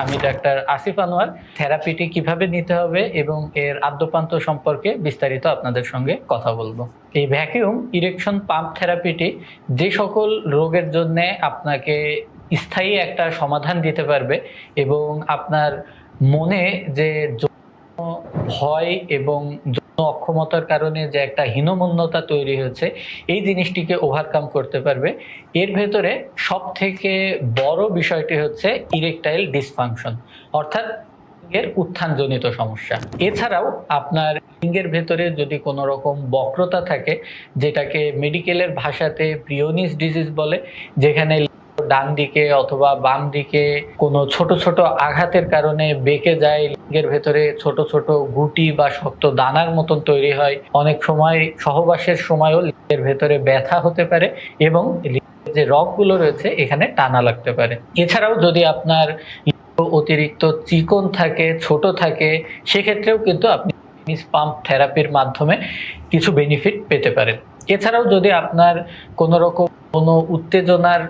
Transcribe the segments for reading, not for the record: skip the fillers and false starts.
আমি ডাক্তার আসিফ আনোয়ার। থেরাপিটি কিভাবে নিতে হবে এবং এর আদ্যপান্ত সম্পর্কে বিস্তারিত আপনাদের সঙ্গে কথা বলবো। এই ভ্যাকিউম ইরেকশন পাম্প থেরাপিটি যে সকল রোগের জন্য আপনাকে স্থায়ী একটা সমাধান দিতে পারবে এবং আপনার মনে যে ভয় এবং যৌন অক্ষমতার কারণে যে একটা হীনমন্যতা তৈরি হয়েছে, এই জিনিসটিকে ওভারকাম করতে পারবে। এর ভেতরে সব থেকে বড় বিষয়টি হচ্ছে ইরেকটাইল ডিসফাংশন, অর্থাৎ লিঙ্গের উত্থানজনিত সমস্যা। এছাড়াও আপনার লিঙ্গের ভেতরে যদি কোনো রকম বক্রতা থাকে, যেটাকে মেডিকেলের ভাষাতে প্রিওনিস ডিজিজ বলে, যেখানে ডান দিকে অথবা বাম দিকে কোনো ছোট ছোট আঘাতের কারণে বেঁকে যায়, লিঙ্গের ভেতরে ছোট ছোট গুটি বা শক্ত দানার মতন তৈরি হয়, অনেক সময় সহবাসের সময়ও লিঙ্গের ভেতরে ব্যথা হতে পারে এবং লিঙ্গের যে রগগুলো রয়েছে এখানে টানা লাগতে পারে। এছাড়াও যদি আপনার অতিরিক্ত চিকন থাকে, ছোট থাকে, সেক্ষেত্রেও কিন্তু আপনি পেনিস পাম্প থেরাপির মাধ্যমে কিছু বেনিফিট পেতে পারেন। এছাড়াও যদি আপনার কোনো রকম কোনো উত্তেজনার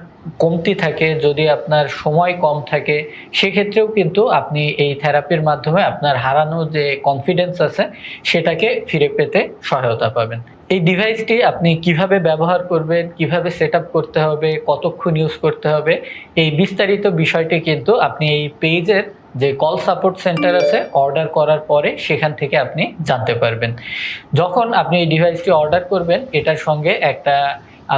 কমতি থাকে, যদি আপনার সময় কম থাকে, সেক্ষেত্রেও কিন্তু আপনি এই থেরাপির মাধ্যমে আপনার হারানো যে কনফিডেন্স আছে সেটাকে ফিরে পেতে সহায়তা পাবেন। এই ডিভাইসটি আপনি কিভাবে ব্যবহার করবেন, কিভাবে সেট আপ করতে হবে, কতক্ষণ ইউজ করতে হবে, এই বিস্তারিত বিষয়টি কিন্তু আপনি এই পেজের যে কল সাপোর্ট সেন্টার আছে অর্ডার করার পরে সেখান থেকে আপনি জানতে পারবেন। যখন আপনি এই ডিভাইসটি অর্ডার করবেন, এটার সঙ্গে একটা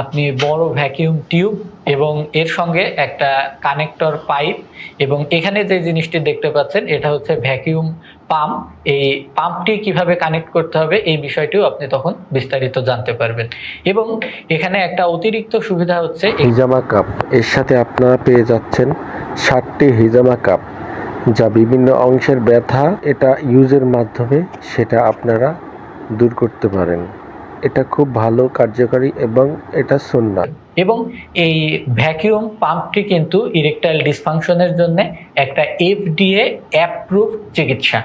আপনি বড় ভ্যাকিউম টিউব এবং এর সঙ্গে একটা কানেক্টর পাইপ এবং এখানে যে জিনিসটি দেখতে পাচ্ছেন এটা হচ্ছে ভ্যাকিউম পাম্প। এই পাম্পটি কিভাবে কানেক্ট করতে হবে এই বিষয়টিও আপনি তখন বিস্তারিত জানতে পারবেন। এবং এখানে একটা অতিরিক্ত সুবিধা হচ্ছে হিজামা কাপ। এর সাথে আপনারা পেয়ে যাচ্ছেন 60টি হিজামা কাপ, যা বিভিন্ন অংশের ব্যথা এটা ইউজের মাধ্যমে সেটা আপনারা দূর করতে পারেন। এটা খুব ভালো কার্যকারী এবং এটা সুন্নাত। এবং এই ভ্যাকিউম পাম্পটি কিন্তু ইরেকটাইল ডিসফাংশনের জন্য একটা এফডিএ অ্যাপ্রুভ চিকিৎসা,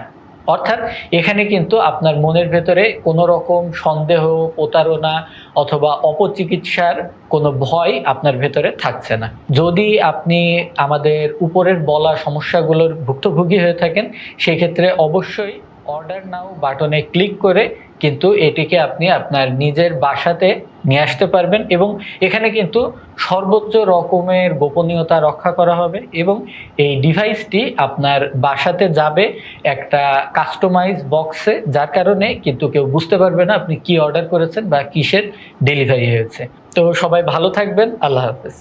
অর্থাৎ এখানে কিন্তু আপনার মনের ভেতরে কোনো রকম সন্দেহ, প্রতারণা অথবা অপচিকিৎসার কোনো ভয় আপনার ভেতরে থাকছে না। যদি আপনি আমাদের উপরের বলা সমস্যাগুলোর ভুক্তভোগী হয়ে থাকেন, সেক্ষেত্রে অবশ্যই অর্ডার নাও বাটনে ক্লিক করে কিন্তু এটিকে আপনি আপনার নিজের বাসাতে নিয়ে আসতে পারবেন এবং এখানে কিন্তু সর্বোচ্চ রকমের গোপনীয়তা রক্ষা করা হবে এবং এই ডিভাইসটি আপনার বাসাতে যাবে একটা কাস্টমাইজ বক্সে, যার কারণে কিন্তু কেউ বুঝতে পারবে না আপনি কি অর্ডার করেছেন বা কিসের ডেলিভারি হয়েছে। তো সবাই ভালো থাকবেন। আল্লাহ হাফেজ।